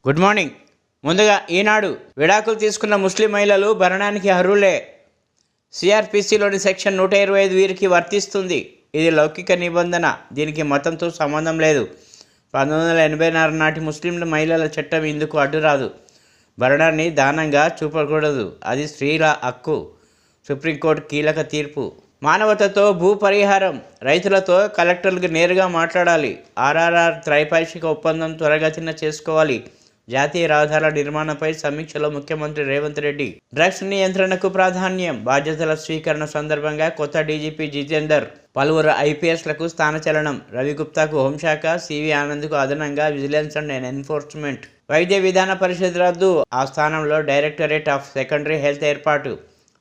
Good morning. ముందుగా ఈనాడు విడాకులు తీసుకున్న ముస్లిం మహిళలు భరణానికి అర్హులే. సిఆర్పిసిలోని సెక్షన్ 125 వీరికి వర్తిస్తుంది. ఇది లౌకిక నిబంధన. దీనికి మతంతో సంబంధం లేదు. 1984 నాటి ముస్లింల మహిళల చట్టం ఇందుకు అడ్డురాదు. భరణాన్ని దానంగా చూపకూడదు. అది స్త్రీల హక్కు. సుప్రీంకోర్టు కీలక తీర్పు. మానవతతో భూ పరిహారం. రైతులతో కలెక్టర్లకు నేరుగా మాట్లాడాలి. ఆర్ఆర్ఆర్ త్రైపాక్షిక ఒప్పందం త్వరగతిన చేసుకోవాలి. జాతీయ రహదారుల నిర్మాణంపై సమీక్షలో ముఖ్యమంత్రి రేవంత్ రెడ్డి. డ్రగ్స్ నియంత్రణకు ప్రాధాన్యం. బాధ్యతల స్వీకరణ సందర్భంగా కొత్త డీజీపీ జితేందర్. పలువురు ఐపీఎస్లకు స్థానచలనం. రవి గుప్తాకు హోంశాఖ, సివి ఆనంద్కు అదనంగా విజిలెన్స్ అండ్ ఎన్ఫోర్స్మెంట్. వైద్య విధాన పరిషత్ రద్దు. ఆ స్థానంలో డైరెక్టరేట్ ఆఫ్ సెకండరీ హెల్త్ ఏర్పాటు.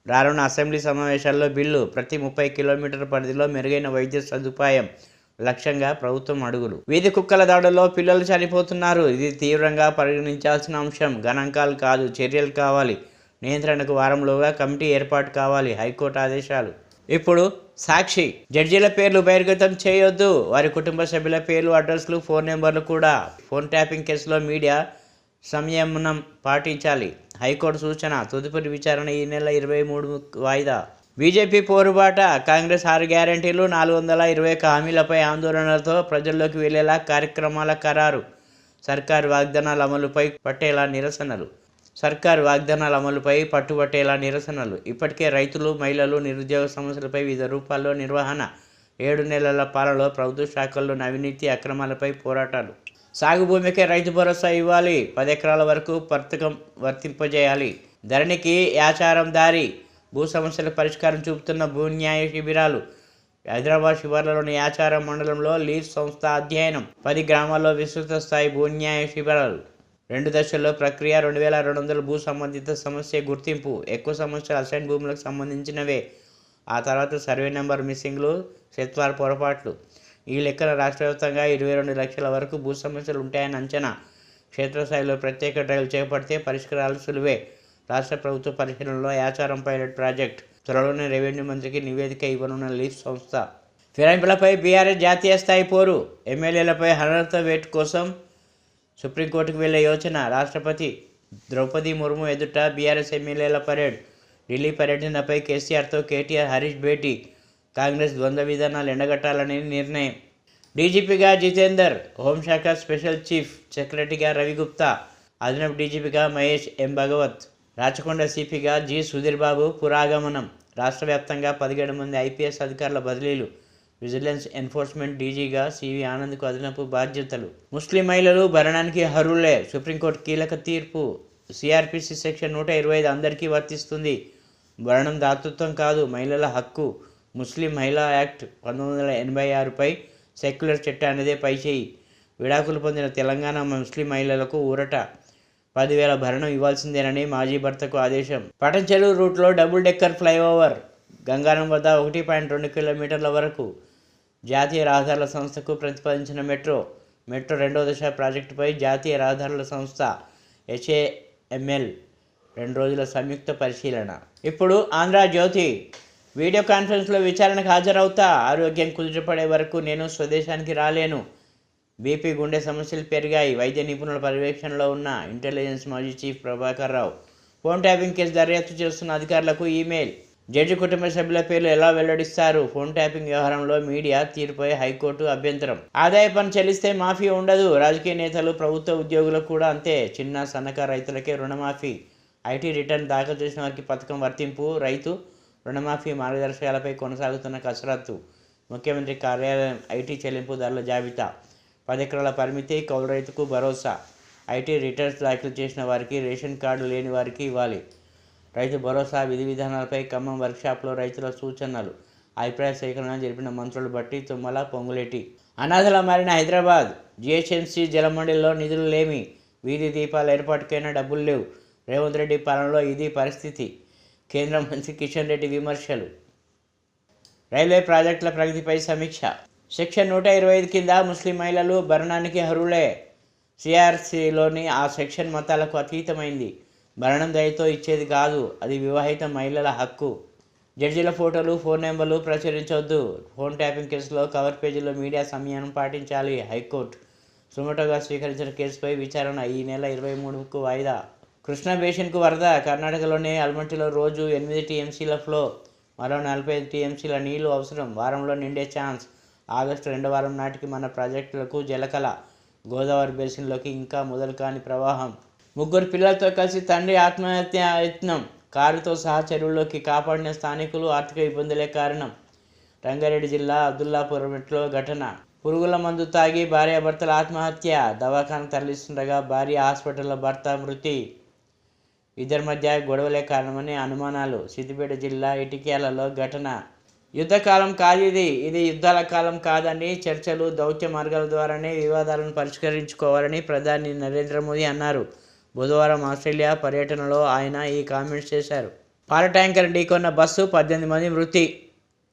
రానున్న అసెంబ్లీ సమావేశాల్లో బిల్లు. ప్రతి 30 కిలోమీటర్ల పరిధిలో మెరుగైన వైద్య సదుపాయం లక్ష్యంగా ప్రభుత్వం అడుగులు. వీధి కుక్కల దాడుల్లో పిల్లలు చనిపోతున్నారు. ఇది తీవ్రంగా పరిగణించాల్సిన అంశం. గణాంకాలు కాదు, చర్యలు కావాలి. నియంత్రణకు వారంలోగా కమిటీ ఏర్పాటు కావాలి. హైకోర్టు ఆదేశాలు. ఇప్పుడు సాక్షి. జడ్జీల పేర్లు బహిర్గతం చేయొద్దు. వారి కుటుంబ సభ్యుల పేర్లు, అడ్రస్లు, ఫోన్ నెంబర్లు కూడా. ఫోన్ ట్యాపింగ్ కేసులో మీడియా సంయమనం పాటించాలి. హైకోర్టు సూచన. తదుపరి విచారణ ఈ నెల 23 వాయిదా. బీజేపీ పోరుబాట. కాంగ్రెస్ 6 గ్యారంటీలు, 421 హామీలపై ఆందోళనలతో ప్రజల్లోకి వెళ్లేలా కార్యక్రమాల ఖరారు. సర్కారు వాగ్దానాల అమలుపై పట్టుబట్టేలా నిరసనలు. ఇప్పటికే రైతులు, మహిళలు, నిరుద్యోగ సమస్యలపై వివిధ రూపాల్లో నిర్వహణ. 7 నెలల పాలలో ప్రభుత్వ శాఖల్లో అవినీతి, అక్రమాలపై పోరాటాలు. సాగు భూమికే రైతు భరోసా ఇవ్వాలి. 10 ఎకరాల వరకు పథకం వర్తింపజేయాలి. ధరణికి యాచారం దారి. భూ సమస్యల పరిష్కారం చూపుతున్న భూన్యాయ శిబిరాలు. హైదరాబాద్ శివార్లలోని యాచారం మండలంలో లీజ్ సంస్థ అధ్యయనం. 10 గ్రామాల్లో విస్తృత స్థాయి భూన్యాయ శిబిరాలు. 2 దశల్లో ప్రక్రియ. 2200 భూ సంబంధిత సమస్య గుర్తింపు. ఎక్కువ సమస్యలు అసైన్ భూములకు సంబంధించినవే. ఆ తర్వాత సర్వే నెంబర్ మిస్సింగ్లు, సెత్వార్ పొరపాట్లు. ఈ లెక్కన రాష్ట్ర వ్యాప్తంగా 22 లక్షల వరకు భూ సమస్యలు ఉంటాయని అంచనా. క్షేత్రస్థాయిలో ప్రత్యేక డ్రైవ్లు చేపడితే పరిష్కారాలు సులువే. రాష్ట్ర ప్రభుత్వ పరిశీలనలో యాచారం పైలట్ ప్రాజెక్ట్. త్వరలోనే రెవెన్యూ మంత్రికి నివేదిక ఇవ్వనున్న లీజ్ సంస్థ. ఫిరాయింపులపై బీఆర్ఎస్ జాతీయ స్థాయి పోరు. ఎమ్మెల్యేలపై అనర్హత వేటు కోసం సుప్రీంకోర్టుకు వెళ్లే యోచన. రాష్ట్రపతి ద్రౌపది ముర్ము ఎదుట బీఆర్ఎస్ ఎమ్మెల్యేల పరేడ్. ఢిల్లీ పర్యటనపై కేసీఆర్తో కేటీఆర్, హరీష్ భేటీ. కాంగ్రెస్ ద్వంద్వ విధానాలు ఎండగట్టాలని నిర్ణయం. డీజీపీగా జితేందర్. హోంశాఖ స్పెషల్ చీఫ్ సెక్రటరీగా రవి గుప్తా. అదనపు డీజీపీగా మహేష్ ఎం భగవత్. రాచకొండ సిపిగా జి సుధీర్ బాబు పురాగమనం. రాష్ట్ర వ్యాప్తంగా 17 మంది ఐపీఎస్ అధికారుల బదిలీలు. విజిలెన్స్ ఎన్ఫోర్స్మెంట్ డీజీగా సివి ఆనంద్కు అదనపు బాధ్యతలు. ముస్లిం మహిళలు భరణానికి అర్హులే. సుప్రీంకోర్టు కీలక తీర్పు. సిఆర్పిసి సెక్షన్ 125 అందరికీ వర్తిస్తుంది. భరణం దాతృత్వం కాదు, మహిళల హక్కు. ముస్లిం మహిళా యాక్ట్ 1986పై సెక్యులర్ చట్టానిదే పైచేయి. విడాకులు పొందిన తెలంగాణ ముస్లిం మహిళలకు ఊరట. 10,000 భరణం ఇవ్వాల్సిందేనని మాజీ భర్తకు ఆదేశం. పటంచెరు రూట్లో డబుల్ డెక్కర్ ఫ్లైఓవర్. గంగారం వద్ద 1.2 కిలోమీటర్ల వరకు. జాతీయ రహదారుల సంస్థకు ప్రతిపాదించిన మెట్రో 2వ దశ ప్రాజెక్టుపై జాతీయ రహదారుల సంస్థ హెచ్ఏఎంఎల్ 2 రోజుల సంయుక్త పరిశీలన. ఇప్పుడు ఆంధ్రజ్యోతి. వీడియో కాన్ఫరెన్స్లో విచారణకు హాజరవుతా. ఆరోగ్యం కుదుటపడే వరకు నేను స్వదేశానికి రాలేను. బీపీ, గుండె సమస్యలు పెరిగాయి. వైద్య నిపుణుల పర్యవేక్షణలో ఉన్న ఇంటెలిజెన్స్ మాజీ chief Prabhakar Rao. Phone tapping case దర్యాప్తు చేస్తున్న అధికారులకు ఈమెయిల్. జడ్జి కుటుంబ సభ్యుల పేర్లు ఎలా వెల్లడిస్తారు? ఫోన్ ట్యాపింగ్ వ్యవహారంలో మీడియా తీరుపై హైకోర్టు అభ్యంతరం. ఆదాయ పన్ను చెల్లిస్తే మాఫీ ఉండదు. రాజకీయ నేతలు, ప్రభుత్వ ఉద్యోగులకు కూడా అంతే. చిన్న సన్నకారు రైతులకే రుణమాఫీ. ఐటీ రిటర్న్ దాఖలు చేసిన వారికి పథకం వర్తింపు. రైతు రుణమాఫీ మార్గదర్శకాలపై కొనసాగుతున్న కసరత్తు. ముఖ్యమంత్రి కార్యాలయం ఐటీ చెల్లింపుదారుల జాబితా. 10 ఎకరాల పరిమితి. కౌలు రైతుకు భరోసా. ఐటీ రిటర్న్స్ దాఖలు చేసిన వారికి, రేషన్ కార్డు లేని వారికి ఇవ్వాలి. రైతు భరోసా విధి విధానాలపై ఖమ్మం వర్క్షాప్లో రైతుల సూచనలు. అభిప్రాయ సేకరణ జరిపిన మంత్రులు బట్టి, తుమ్మల, పొంగులేటి. అనాథలా మారిన హైదరాబాద్. జిహెచ్ఎంసీ జలమండలిలో నిధులు లేమి. వీధి దీపాల ఏర్పాటుకైనా డబ్బులు లేవు. రేవంత్ రెడ్డి పాలనలో ఇది పరిస్థితి. కేంద్ర మంత్రి కిషన్ రెడ్డి విమర్శలు. రైల్వే ప్రాజెక్టుల ప్రగతిపై సమీక్ష. సెక్షన్ 125 కింద ముస్లిం మహిళలు భరణానికి అర్హులే. సిఆర్సిలోని ఆ సెక్షన్ మతాలకు అతీతమైంది. భరణం దయతో ఇచ్చేది కాదు, అది వివాహిత మహిళల హక్కు. జడ్జీల ఫోటోలు, ఫోన్ నెంబర్లు ప్రచురించవద్దు. ఫోన్ ట్యాపింగ్ కేసులో కవర్ పేజీలో మీడియా సంయమనం పాటించాలి. హైకోర్టు. సుమోటోగా స్వీకరించిన కేసుపై విచారణ ఈ నెల 23కు వాయిదా. కృష్ణా బేసిన్కు వరద. కర్ణాటకలోని అల్మట్టిలో రోజు 8 టీఎంసీల ఫ్లో, మరో 45 టీఎంసీల నీళ్లు అవసరం. వారంలో నిండే ఛాన్స్. ఆగస్టు 2వ వారం నాటికి మన ప్రాజెక్టులకు జలకళ. గోదావరి బేసిన్లోకి ఇంకా మొదలు కాని ప్రవాహం. 3 పిల్లలతో కలిసి తండ్రి ఆత్మహత్య యత్నం. కారుతో సహా చెరువుల్లోకి కాపాడిన స్థానికులు. ఆర్థిక ఇబ్బందులే కారణం. రంగారెడ్డి జిల్లా అబ్దుల్లాపురంలో ఘటన. పురుగుల మందు తాగి భార్యాభర్తల ఆత్మహత్య. దవాఖాన తరలిస్తుండగా భార్య, హాస్పిటల్లో భర్త మృతి. ఇద్దరి మధ్య గొడవలే కారణమని అనుమానాలు. సిద్దిపేట జిల్లా ఇటిక్యాలలో ఘటన. యుద్ధకాలం కాదిది. ఇది యుద్ధాల కాలం కాదని, చర్చలు, దౌత్య మార్గాల ద్వారానే వివాదాలను పరిష్కరించుకోవాలని ప్రధాని నరేంద్ర మోదీ అన్నారు. బుధవారం ఆస్ట్రేలియా పర్యటనలో ఆయన ఈ కామెంట్స్ చేశారు. పాల ట్యాంకర్ ఢీకొన్న బస్సు, 18 మంది మృతి.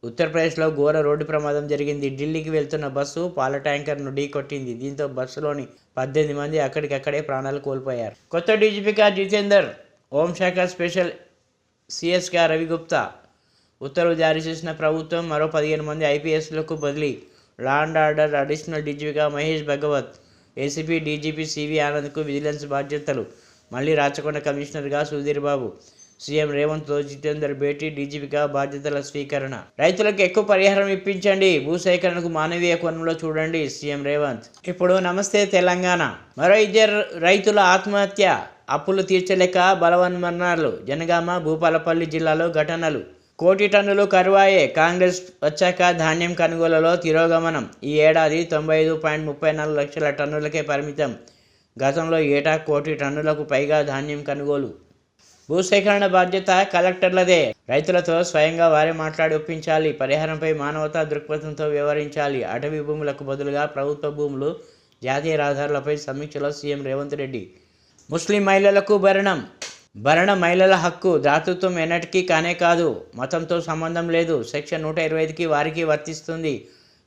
ఉత్తరప్రదేశ్లో ఘోర రోడ్డు ప్రమాదం జరిగింది. ఢిల్లీకి వెళ్తున్న బస్సు పాల ట్యాంకర్ను ఢీకొట్టింది. దీంతో బస్సులోని 18 మంది అక్కడికక్కడే ప్రాణాలు కోల్పోయారు. కొత్త డీజీపీగా జితేందర్, హోంశాఖ స్పెషల్ సిఎస్గా రవిగుప్తా. ఉత్తర్వులు జారీ చేసిన ప్రభుత్వం. మరో 15 మంది ఐపీఎస్లకు బదిలీ. లా అండ్ ఆర్డర్ అడిషనల్ డీజీపీగా Mahesh Bhagwat, ACP DGP CV ఆనంద్కు విజిలెన్స్ బాధ్యతలు. మళ్లీ రాచకొండ కమిషనర్గా సుధీర్ బాబు. సీఎం రేవంత్తో జితేందర్ భేటీ. డీజీపీగా బాధ్యతల స్వీకరణ. రైతులకు ఎక్కువ పరిహారం ఇప్పించండి, భూసేకరణకు మానవీయ కోణంలో చూడండి సీఎం రేవంత్. ఇప్పుడు నమస్తే తెలంగాణ. మరో 2 రైతుల ఆత్మహత్య. అప్పులు తీర్చలేక బలవన్మరణాలు. జనగామ, భూపాలపల్లి జిల్లాలో ఘటనలు. 1 కోటి టన్నులు కరువాయే. కాంగ్రెస్ వచ్చాక ధాన్యం కొనుగోలులో తిరోగమనం. ఈ ఏడాది 95.34 లక్షల టన్నులకే పరిమితం. గతంలో ఏటా 1 కోటి టన్నులకు పైగా ధాన్యం కొనుగోలు. భూసేకరణ బాధ్యత కలెక్టర్లదే. రైతులతో స్వయంగా వారే మాట్లాడి ఒప్పించాలి. పరిహారంపై మానవతా దృక్పథంతో వ్యవహరించాలి. అటవీ భూములకు బదులుగా ప్రభుత్వ భూములు, జాతీయ రహదారులపై సమీక్షలో సీఎం రేవంత్ రెడ్డి. ముస్లిం మహిళలకు భరణ మహిళల హక్కు. దాతృత్వం ఎన్నటికీ కానే కాదు. మతంతో సంబంధం లేదు. సెక్షన్ 125కి వారికి వర్తిస్తుంది.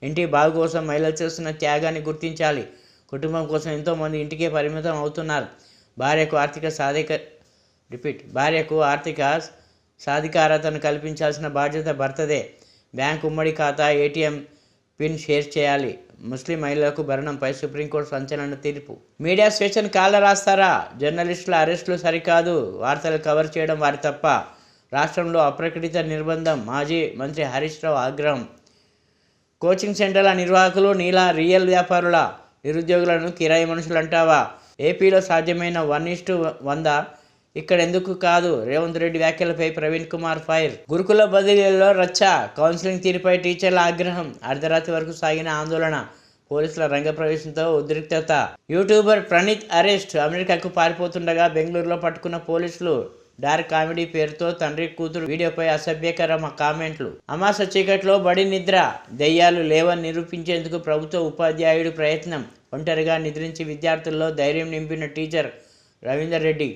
ఇంటి బాగు కోసం మహిళలు చేస్తున్న త్యాగాన్ని గుర్తించాలి. కుటుంబం కోసం ఎంతోమంది ఇంటికే పరిమితం అవుతున్నారు. భార్యకు ఆర్థిక సాధికారతను కల్పించాల్సిన బాధ్యత భర్తదే. బ్యాంకు ఉమ్మడి ఖాతా, ఏటీఎం పిన్ షేర్ చేయాలి. ముస్లిం మహిళలకు భరణంపై సుప్రీంకోర్టు సంచలన తీర్పు. మీడియా స్వేచ్ఛను కాళ్ళ రాస్తారా? జర్నలిస్టుల అరెస్టులు సరికాదు. వార్తలు కవర్ చేయడం వారి తప్ప. రాష్ట్రంలో అప్రకటిత నిర్బంధం. మాజీ మంత్రి హరీష్ రావు ఆగ్రహం. కోచింగ్ సెంటర్ల నిర్వాహకులు నీలా రియల్ వ్యాపారుల, నిరుద్యోగులను కిరాయి మనుషులంటావా? ఏపీలో సాధ్యమైన 1:100, ఇక్కడెందుకు కాదు? రేవంత్ రెడ్డి వ్యాఖ్యలపై ప్రవీణ్ కుమార్ ఫైర్. గురుకుల బదిలీలలో రచ్చ. కౌన్సిలింగ్ తీరుపై టీచర్ల ఆగ్రహం. అర్ధరాత్రి వరకు సాగిన ఆందోళన. పోలీసుల రంగప్రవేశంతో ఉద్రిక్తత. YouTuber Praneeth arrest. అమెరికాకు పారిపోతుండగా బెంగళూరులో పట్టుకున్న పోలీసులు. డార్క్ కామెడీ పేరుతో తండ్రి కూతురు వీడియోపై అసభ్యకర కామెంట్లు. అమాస చీకట్లో బడి నిద్ర. దెయ్యాలు లేవని నిరూపించేందుకు ప్రభుత్వ ఉపాధ్యాయుడు ప్రయత్నం. ఒంటరిగా నిద్రించి విద్యార్థుల్లో ధైర్యం నింపిన టీచర్ రవీందర్ రెడ్డి.